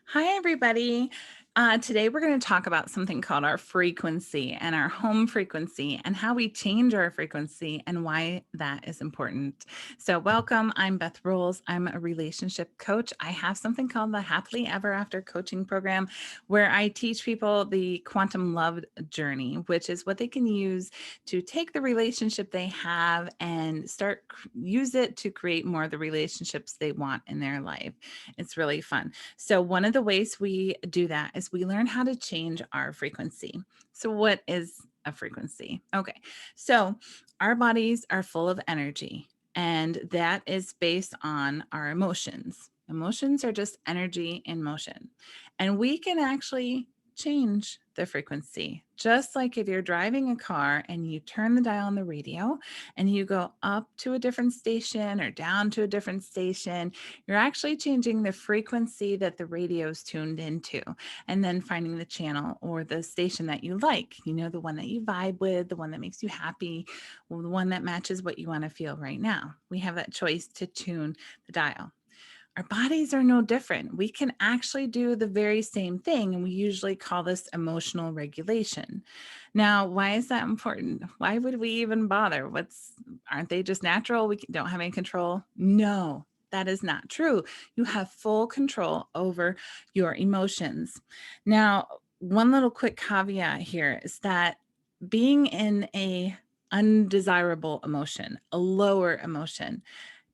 Hi, everybody. Today, we're going to talk about something called our frequency and our home frequency and how we change our frequency and why that is important. So, welcome. I'm Beth Rowles. I'm a relationship coach. I have something called the Happily Ever After coaching program where I teach people the quantum love journey, which is what they can use to take the relationship they have and use it to create more of the relationships they want in their life. It's really fun. So, one of the ways we do that is we learn how to change our frequency. So, what is a frequency? Okay. So, our bodies are full of energy, and that is based on our emotions. Emotions are just energy in motion, and we can actually change the frequency. Just like if you're driving a car and you turn the dial on the radio and you go up to a different station or down to a different station, you're actually changing the frequency that the radio is tuned into and then finding the channel or the station that you like, the one that you vibe with, the one that makes you happy, the one that matches what you want to feel right now. We have that choice to tune the dial. Our bodies are no different. We can actually do the very same thing, and we usually call this emotional regulation. Now, why is that important? Why would we even bother? Aren't they just natural? We don't have any control? No, that is not true. You have full control over your emotions. Now, one little quick caveat here is that being in a undesirable emotion, a lower emotion,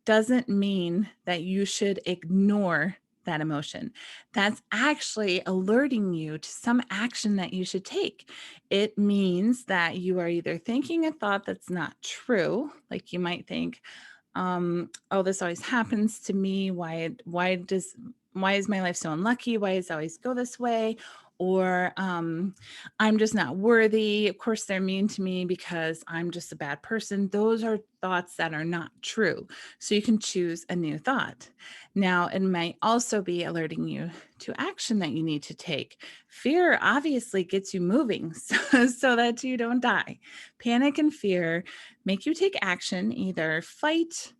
doesn't mean that you should ignore that emotion. That's actually alerting you to some action that you should take. It means that you are either thinking a thought that's not true, like you might think, oh, this always happens to me. Why is my life so unlucky? Why does it always go this way? Or I'm just not worthy. Of course, they're mean to me because I'm just a bad person. Those are thoughts that are not true. So you can choose a new thought. Now, it might also be alerting you to action that you need to take. Fear obviously gets you moving so that you don't die. Panic and fear make you take action, either fight,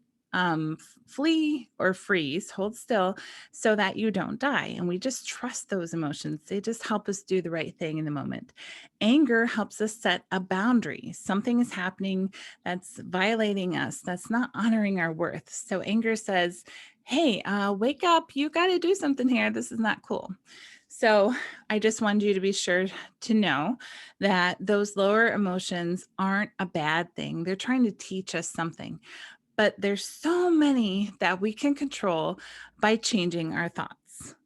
flee, or freeze, hold still, so that you don't die. And we just trust those emotions. They just help us do the right thing in the moment. Anger helps us set a boundary. Something is happening that's violating us, that's not honoring our worth. So anger says, hey, wake up. You got to do something here. This is not cool. So I just wanted you to be sure to know that those lower emotions aren't a bad thing. They're trying to teach us something. But there's so many that we can control by changing our thoughts.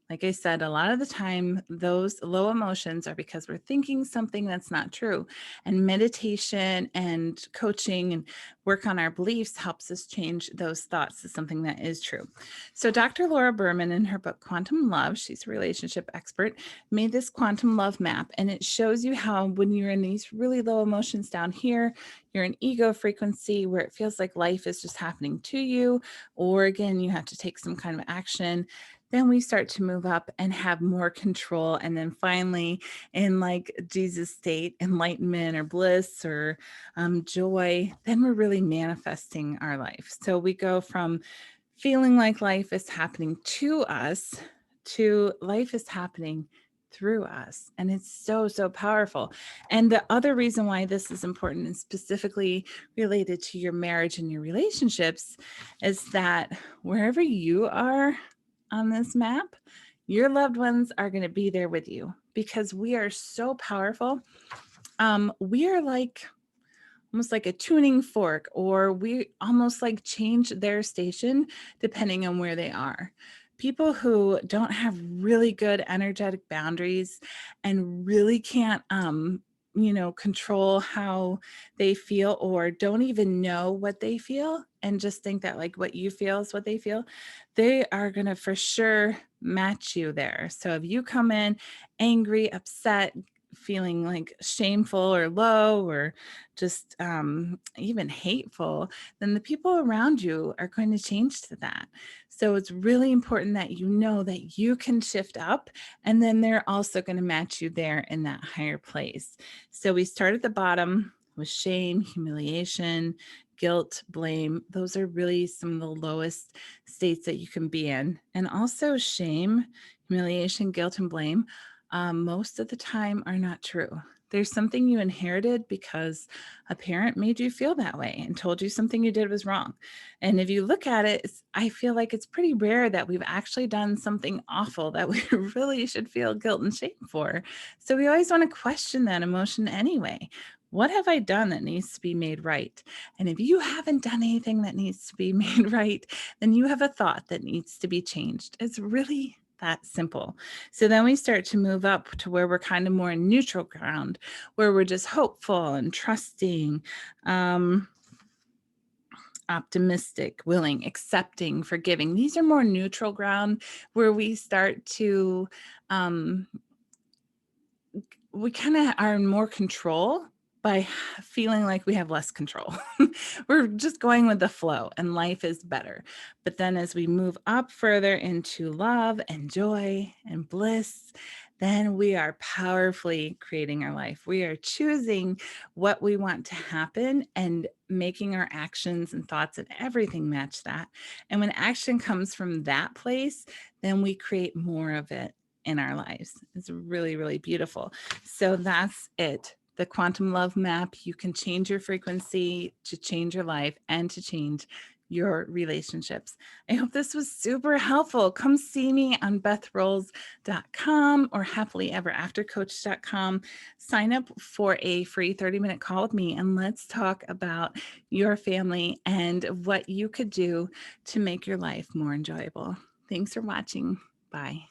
Like I said, a lot of the time, those low emotions are because we're thinking something that's not true. And meditation and coaching and work on our beliefs helps us change those thoughts to something that is true. So, Dr. Laura Berman, in her book Quantum Love, she's a relationship expert, made this quantum love map. And it shows you how, when you're in these really low emotions down here, you're in ego frequency where it feels like life is just happening to you, or again, you have to take some kind of action. Then we start to move up and have more control. And then finally, in like Jesus state, enlightenment or bliss or joy, then we're really manifesting our life. So we go from feeling like life is happening to us to life is happening through us. And it's so, so powerful. And the other reason why this is important and specifically related to your marriage and your relationships is that wherever you are on this map, your loved ones are going to be there with you because we are so powerful. We are like almost like a tuning fork, or we almost like change their station depending on where they are. People who don't have really good energetic boundaries and really can't control how they feel, or don't even know what they feel and just think that like what you feel is what they feel, they are going to for sure match you there. So if you come in angry, upset, feeling like shameful or low or just even hateful, then the people around you are going to change to that. So it's really important that you know that you can shift up, and then they're also going to match you there in that higher place. So we start at the bottom with shame, humiliation, guilt, blame. Those are really some of the lowest states that you can be in. And also shame, humiliation, guilt, and blame, most of the time are not true. There's something you inherited because a parent made you feel that way and told you something you did was wrong. And if you look at it, I feel like it's pretty rare that we've actually done something awful that we really should feel guilt and shame for. So we always want to question that emotion anyway. What have I done that needs to be made right? And if you haven't done anything that needs to be made right, then you have a thought that needs to be changed. It's really that simple. So then we start to move up to where we're kind of more in neutral ground, where we're just hopeful and trusting, optimistic, willing, accepting, forgiving. These are more neutral ground where we start to, we kind of are in more control by feeling like we have less control. We're just going with the flow and life is better. But then as we move up further into love and joy and bliss, then we are powerfully creating our life. We are choosing what we want to happen and making our actions and thoughts and everything match that. And when action comes from that place, then we create more of it in our lives. It's really, really beautiful. So that's it. The quantum love map. You can change your frequency to change your life and to change your relationships. I hope this was super helpful. Come see me on bethrowles.com or happilyeveraftercoach.com. Sign up for a free 30-minute call with me and let's talk about your family and what you could do to make your life more enjoyable. Thanks for watching. Bye.